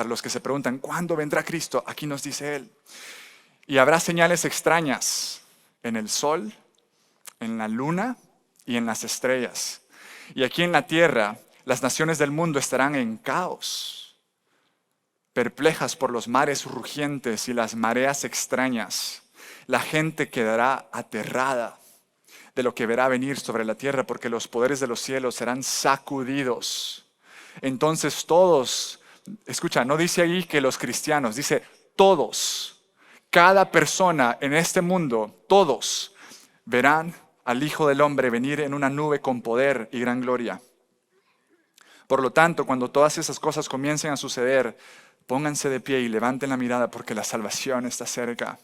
para los que se preguntan, ¿cuándo vendrá Cristo? Aquí nos dice Él. Y habrá señales extrañas en el sol, en la luna y en las estrellas. Y aquí en la tierra, las naciones del mundo estarán en caos, perplejas por los mares rugientes y las mareas extrañas. La gente quedará aterrada de lo que verá venir sobre la tierra, porque los poderes de los cielos serán sacudidos. Entonces todos, escucha, no dice ahí que los cristianos, dice todos, cada persona en este mundo, todos verán al Hijo del Hombre venir en una nube con poder y gran gloria. Por lo tanto, cuando todas esas cosas comiencen a suceder, pónganse de pie y levanten la mirada, porque la salvación está cerca.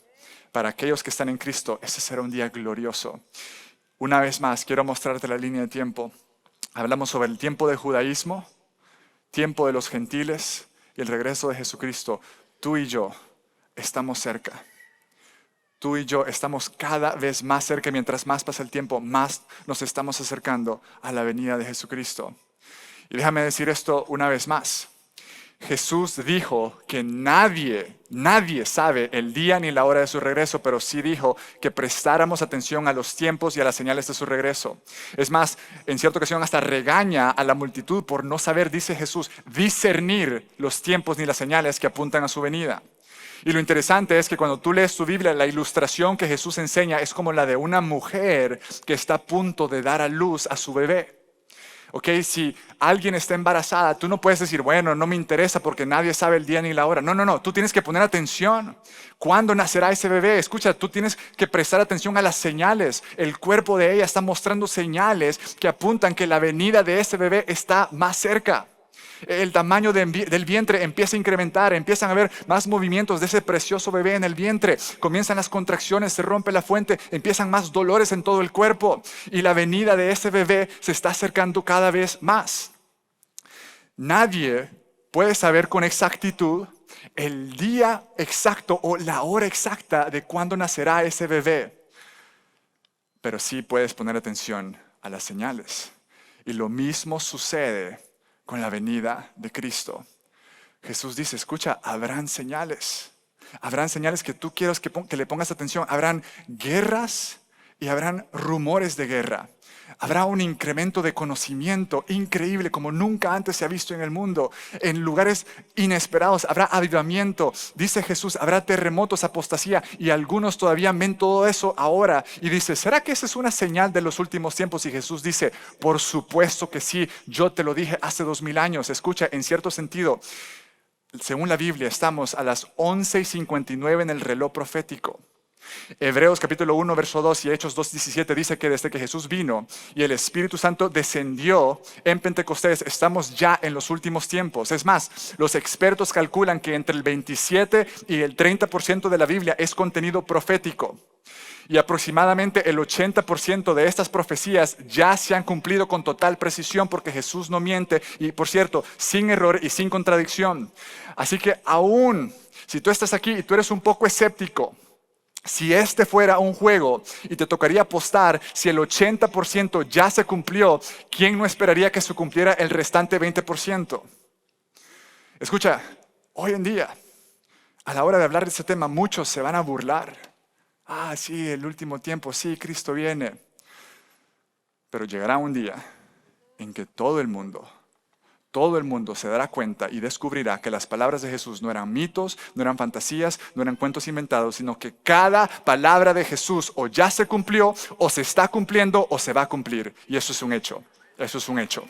Para aquellos que están en Cristo, ese será un día glorioso. Una vez más, quiero mostrarte la línea de tiempo. Hablamos sobre el tiempo del judaísmo, tiempo de los gentiles y el regreso de Jesucristo. Tú y yo estamos cerca. Tú y yo estamos cada vez más cerca. Mientras más pasa el tiempo, más nos estamos acercando a la venida de Jesucristo. Y déjame decir esto una vez más. Jesús dijo que nadie sabe el día ni la hora de su regreso, pero sí dijo que prestáramos atención a los tiempos y a las señales de su regreso. Es más, en cierta ocasión hasta regaña a la multitud por no saber, dice Jesús, discernir los tiempos ni las señales que apuntan a su venida. Y lo interesante es que cuando tú lees tu Biblia, la ilustración que Jesús enseña es como la de una mujer que está a punto de dar a luz a su bebé. Ok, si alguien está embarazada, tú no puedes decir, bueno, no me interesa porque nadie sabe el día ni la hora. No, tú tienes que poner atención. ¿Cuándo nacerá ese bebé? Escucha, tú tienes que prestar atención a las señales. El cuerpo de ella está mostrando señales que apuntan que la venida de ese bebé está más cerca. El tamaño del vientre empieza a incrementar, empiezan a haber más movimientos de ese precioso bebé en el vientre, comienzan las contracciones, se rompe la fuente, empiezan más dolores en todo el cuerpo y la venida de ese bebé se está acercando cada vez más. Nadie puede saber con exactitud el día exacto o la hora exacta de cuándo nacerá ese bebé, pero sí puedes poner atención a las señales. Y lo mismo sucede con la venida de Cristo. Jesús dice, escucha, habrán señales. Habrán señales que tú quieres que le pongas atención. Habrán guerras y habrán rumores de guerra. Habrá un incremento de conocimiento increíble como nunca antes se ha visto en el mundo. En lugares inesperados habrá avivamiento. Dice Jesús, habrá terremotos, apostasía, y algunos todavía ven todo eso ahora. Y dice, ¿será que esa es una señal de los últimos tiempos? Y Jesús dice, por supuesto que sí, yo te lo dije hace 2000 años. Escucha, en cierto sentido, según la Biblia, estamos a las 11:59 en el reloj profético. Hebreos capítulo 1, verso 2 y Hechos 2:17 dice que desde que Jesús vino y el Espíritu Santo descendió en Pentecostés, estamos ya en los últimos tiempos. Es más, los expertos calculan que entre el 27 y el 30% de la Biblia es contenido profético. Y aproximadamente el 80% de estas profecías ya se han cumplido con total precisión porque Jesús no miente y, por cierto, sin error y sin contradicción. Así que aún si tú estás aquí y tú eres un poco escéptico, si este fuera un juego y te tocaría apostar si el 80% ya se cumplió, ¿quién no esperaría que se cumpliera el restante 20%? Escucha, hoy en día, a la hora de hablar de este tema, muchos se van a burlar. Ah, sí, el último tiempo, sí, Cristo viene. Pero llegará un día en que todo el mundo se dará cuenta y descubrirá que las palabras de Jesús no eran mitos, no eran fantasías, no eran cuentos inventados, sino que cada palabra de Jesús o ya se cumplió, o se está cumpliendo, o se va a cumplir. Y eso es un hecho. Eso es un hecho.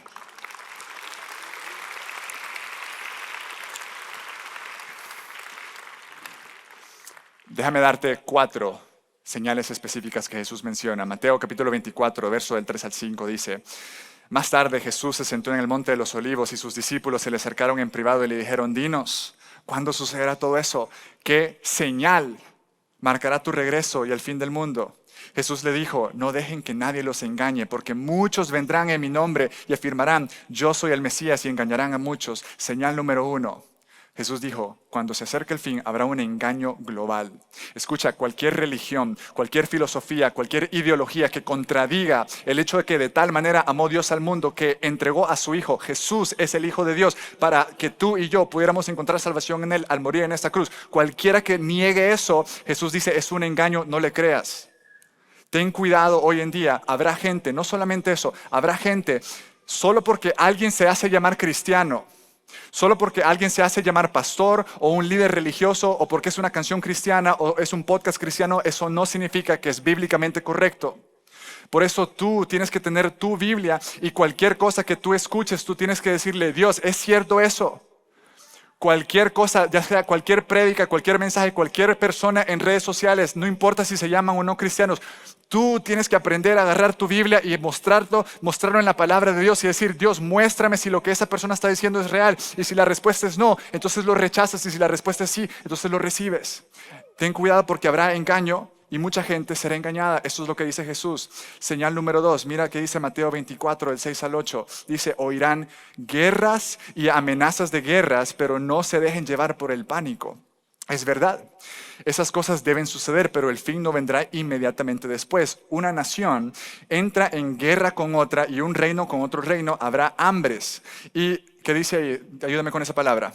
Déjame darte 4 señales específicas que Jesús menciona. Mateo capítulo 24, verso del 3 al 5 dice: más tarde Jesús se sentó en el monte de los olivos y sus discípulos se le acercaron en privado y le dijeron: dinos, ¿cuándo sucederá todo eso? ¿Qué señal marcará tu regreso y el fin del mundo? Jesús le dijo: no dejen que nadie los engañe, porque muchos vendrán en mi nombre y afirmarán: yo soy el Mesías, y engañarán a muchos. Señal número 1. Jesús dijo, cuando se acerque el fin habrá un engaño global. Escucha, cualquier religión, cualquier filosofía, cualquier ideología que contradiga el hecho de que de tal manera amó Dios al mundo que entregó a su Hijo, Jesús es el Hijo de Dios, para que tú y yo pudiéramos encontrar salvación en Él al morir en esta cruz. Cualquiera que niegue eso, Jesús dice, es un engaño, no le creas. Ten cuidado hoy en día, habrá gente, no solamente eso, habrá gente, solo porque alguien se hace llamar cristiano, solo porque alguien se hace llamar pastor o un líder religioso o porque es una canción cristiana o es un podcast cristiano, eso no significa que es bíblicamente correcto. Por eso tú tienes que tener tu Biblia y cualquier cosa que tú escuches, tú tienes que decirle, Dios, ¿es cierto eso? Cualquier cosa, ya sea cualquier prédica, cualquier mensaje, cualquier persona en redes sociales, no importa si se llaman o no cristianos, tú tienes que aprender a agarrar tu Biblia y mostrarlo en la palabra de Dios y decir, Dios, muéstrame si lo que esa persona está diciendo es real. Y si la respuesta es no, entonces lo rechazas. Y si la respuesta es sí, entonces lo recibes. Ten cuidado porque habrá engaño y mucha gente será engañada. Eso es lo que dice Jesús. Señal número 2, mira que dice Mateo 24, del 6 al 8. Dice, oirán guerras y amenazas de guerras, pero no se dejen llevar por el pánico. Es verdad, esas cosas deben suceder, pero el fin no vendrá inmediatamente después. Una nación entra en guerra con otra y un reino con otro reino, habrá hambres. ¿Y qué dice ahí? Ayúdame con esa palabra.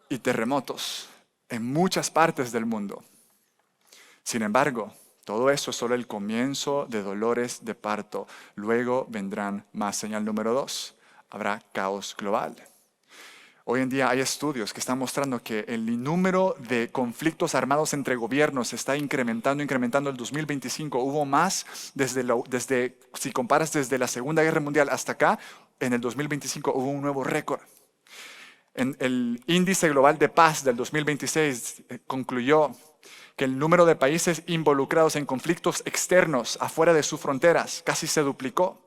Y terremotos en muchas partes del mundo. Sin embargo, todo eso es solo el comienzo de dolores de parto. Luego vendrán más. Señal número 2, habrá caos global. Hoy en día hay estudios que están mostrando que el número de conflictos armados entre gobiernos está incrementando. El 2025 hubo más si comparas desde la Segunda Guerra Mundial hasta acá, en el 2025 hubo un nuevo récord. En el índice global de paz del 2026 concluyó que el número de países involucrados en conflictos externos afuera de sus fronteras casi se duplicó.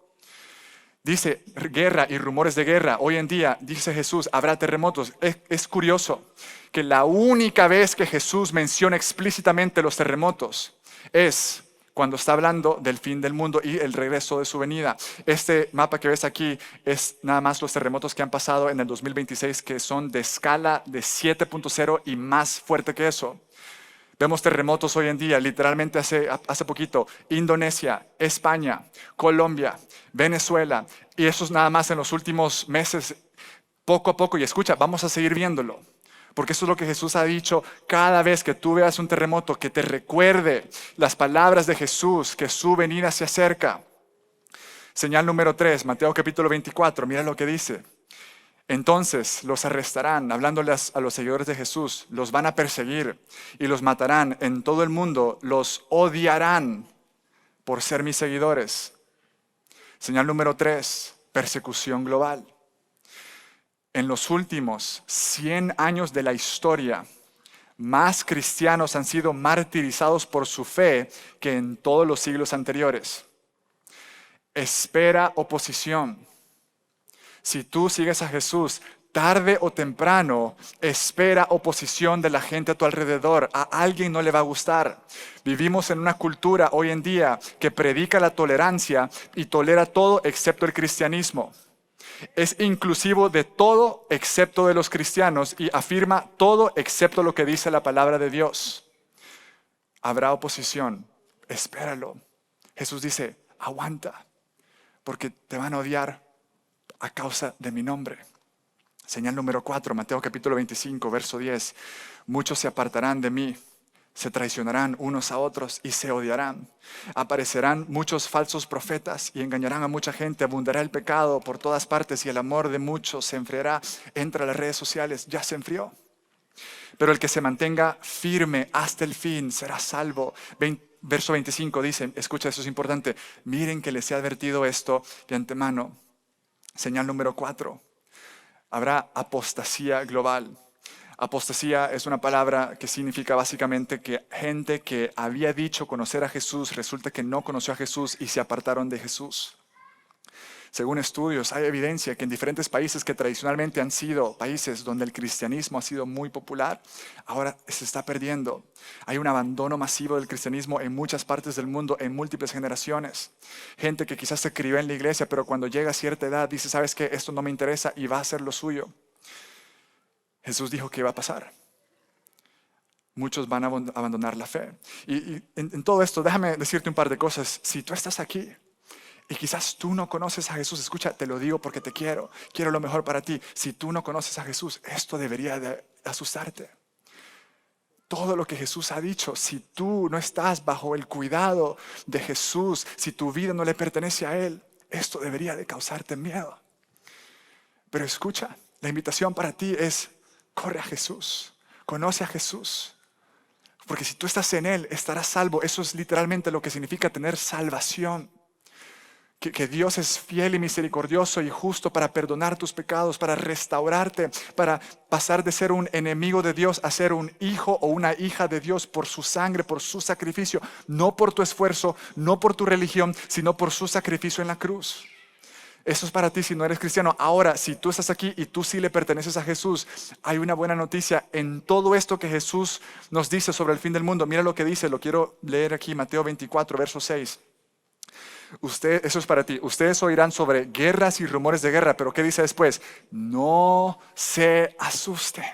Dice guerra y rumores de guerra. Hoy en día, dice Jesús, habrá terremotos. Es curioso que la única vez que Jesús menciona explícitamente los terremotos es cuando está hablando del fin del mundo y el regreso de su venida. Este mapa que ves aquí es nada más los terremotos que han pasado en el 2026, que son de escala de 7.0 y más fuerte que eso. Vemos terremotos hoy en día, literalmente hace poquito, Indonesia, España, Colombia, Venezuela, y eso es nada más en los últimos meses, poco a poco. Y escucha, vamos a seguir viéndolo, porque eso es lo que Jesús ha dicho. Cada vez que tú veas un terremoto, que te recuerde las palabras de Jesús, que su venida se acerca. Señal número 3, Mateo capítulo 24, mira lo que dice. Entonces los arrestarán, hablándoles a los seguidores de Jesús, los van a perseguir y los matarán en todo el mundo, los odiarán por ser mis seguidores. Señal número 3, persecución global. En los últimos 100 años de la historia, más cristianos han sido martirizados por su fe que en todos los siglos anteriores. Espera oposición. Si tú sigues a Jesús, tarde o temprano, espera oposición de la gente a tu alrededor. A alguien no le va a gustar. Vivimos en una cultura hoy en día que predica la tolerancia y tolera todo excepto el cristianismo. Es inclusivo de todo excepto de los cristianos y afirma todo excepto lo que dice la palabra de Dios. Habrá oposición, espéralo. Jesús dice, aguanta, porque te van a odiar a causa de mi nombre. Señal número 4, Mateo capítulo 25, verso 10. Muchos se apartarán de mí, se traicionarán unos a otros y se odiarán. Aparecerán muchos falsos profetas y engañarán a mucha gente. Abundará el pecado por todas partes y el amor de muchos se enfriará. Entra a las redes sociales, ya se enfrió. Pero el que se mantenga firme hasta el fin será salvo. Verso 25 dice, escucha, eso es importante. Miren que les he advertido esto de antemano. Señal número 4, habrá apostasía global. Apostasía es una palabra que significa básicamente que gente que había dicho conocer a Jesús, resulta que no conoció a Jesús y se apartaron de Jesús. Según estudios, hay evidencia que en diferentes países que tradicionalmente han sido países donde el cristianismo ha sido muy popular, ahora se está perdiendo. Hay un abandono masivo del cristianismo en muchas partes del mundo, en múltiples generaciones. Gente que quizás se crió en la iglesia, pero cuando llega a cierta edad dice, ¿sabes qué? Esto no me interesa y va a hacer lo suyo. Jesús dijo que iba a pasar. Muchos van a abandonar la fe. Y en todo esto, déjame decirte un par de cosas. Si tú estás aquí y quizás tú no conoces a Jesús, escucha, te lo digo porque te quiero lo mejor para ti. Si tú no conoces a Jesús, esto debería de asustarte. Todo lo que Jesús ha dicho, si tú no estás bajo el cuidado de Jesús, si tu vida no le pertenece a Él, esto debería de causarte miedo. Pero escucha, la invitación para ti es, corre a Jesús, conoce a Jesús. Porque si tú estás en Él, estarás salvo. Eso es literalmente lo que significa tener salvación. Que Dios es fiel y misericordioso y justo para perdonar tus pecados, para restaurarte, para pasar de ser un enemigo de Dios a ser un hijo o una hija de Dios por su sangre, por su sacrificio. No por tu esfuerzo, no por tu religión, sino por su sacrificio en la cruz. Eso es para ti si no eres cristiano. Ahora, si tú estás aquí y tú sí le perteneces a Jesús, hay una buena noticia en todo esto que Jesús nos dice sobre el fin del mundo. Mira lo que dice, lo quiero leer aquí, Mateo 24, verso 6. Eso es para ti. Ustedes oirán sobre guerras y rumores de guerra, pero ¿qué dice después? No se asusten.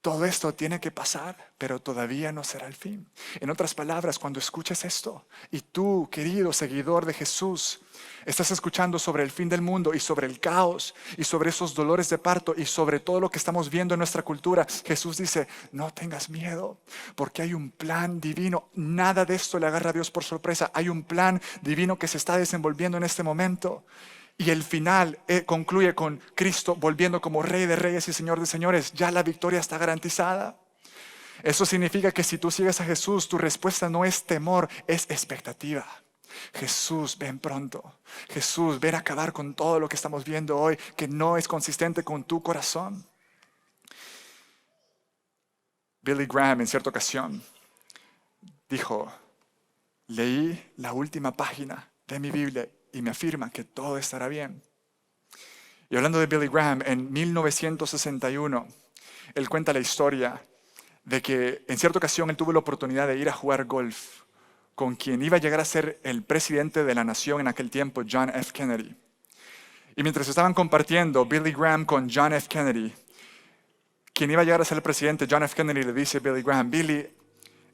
Todo esto tiene que pasar, pero todavía no será el fin. En otras palabras, cuando escuches esto, y tú, querido seguidor de Jesús, estás escuchando sobre el fin del mundo y sobre el caos y sobre esos dolores de parto y sobre todo lo que estamos viendo en nuestra cultura, Jesús dice, no tengas miedo, porque hay un plan divino. Nada de esto le agarra a Dios por sorpresa. Hay un plan divino que se está desenvolviendo en este momento. Y el final concluye con Cristo volviendo como Rey de Reyes y Señor de Señores. Ya la victoria está garantizada. Eso significa que si tú sigues a Jesús, tu respuesta no es temor, es expectativa. Jesús, ven pronto. Jesús, ven a acabar con todo lo que estamos viendo hoy, que no es consistente con tu corazón. Billy Graham en cierta ocasión dijo, leí la última página de mi Biblia y me afirma que todo estará bien. Y hablando de Billy Graham, en 1961, él cuenta la historia de que en cierta ocasión él tuvo la oportunidad de ir a jugar golf con quien iba a llegar a ser el presidente de la nación en aquel tiempo, John F. Kennedy. Y mientras estaban compartiendo Billy Graham con John F. Kennedy, quien iba a llegar a ser el presidente, John F. Kennedy le dice a Billy Graham, Billy,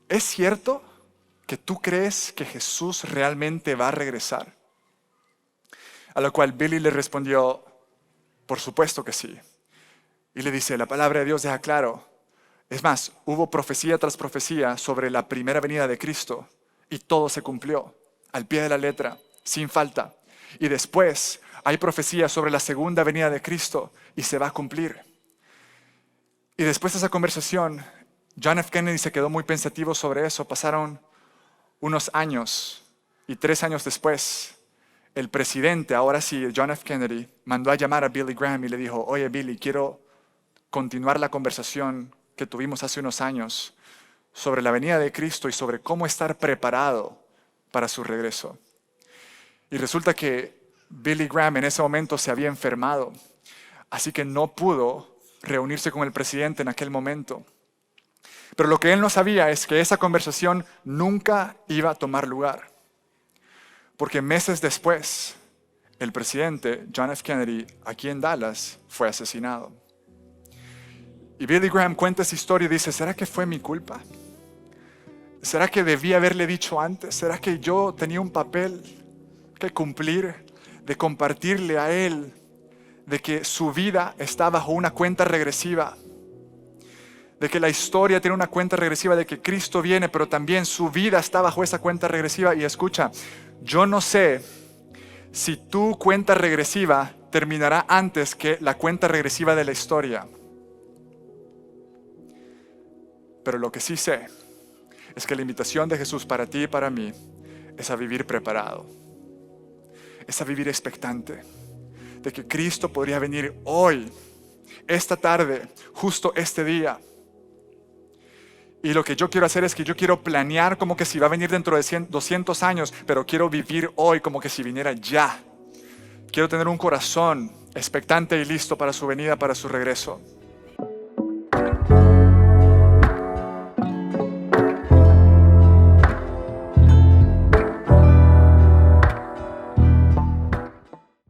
¿es cierto que tú crees que Jesús realmente va a regresar? A lo cual Billy le respondió, por supuesto que sí. Y le dice, la palabra de Dios deja claro. Es más, hubo profecía tras profecía sobre la primera venida de Cristo y todo se cumplió al pie de la letra, sin falta. Y después hay profecía sobre la segunda venida de Cristo y se va a cumplir. Y después de esa conversación, John F. Kennedy se quedó muy pensativo sobre eso. Pasaron unos años y 3 años después, el presidente, ahora sí, John F. Kennedy, mandó a llamar a Billy Graham y le dijo, oye Billy, quiero continuar la conversación que tuvimos hace unos años sobre la venida de Cristo y sobre cómo estar preparado para su regreso. Y resulta que Billy Graham en ese momento se había enfermado, así que no pudo reunirse con el presidente en aquel momento. Pero lo que él no sabía es que esa conversación nunca iba a tomar lugar. Porque meses después, el presidente John F. Kennedy, aquí en Dallas, fue asesinado. Y Billy Graham cuenta esa historia y dice, ¿será que fue mi culpa? ¿Será que debí haberle dicho antes? ¿Será que yo tenía un papel que cumplir, de compartirle a él, de que su vida está bajo una cuenta regresiva? De que la historia tiene una cuenta regresiva, de que Cristo viene, pero también su vida está bajo esa cuenta regresiva. Y escucha, yo no sé si tu cuenta regresiva terminará antes que la cuenta regresiva de la historia. Pero lo que sí sé es que la invitación de Jesús para ti y para mí es a vivir preparado. Es a vivir expectante de que Cristo podría venir hoy, esta tarde, justo este día. Y lo que yo quiero hacer es que yo quiero planear como que si va a venir dentro de 200 años, pero quiero vivir hoy como que si viniera ya. Quiero tener un corazón expectante y listo para su venida, para su regreso.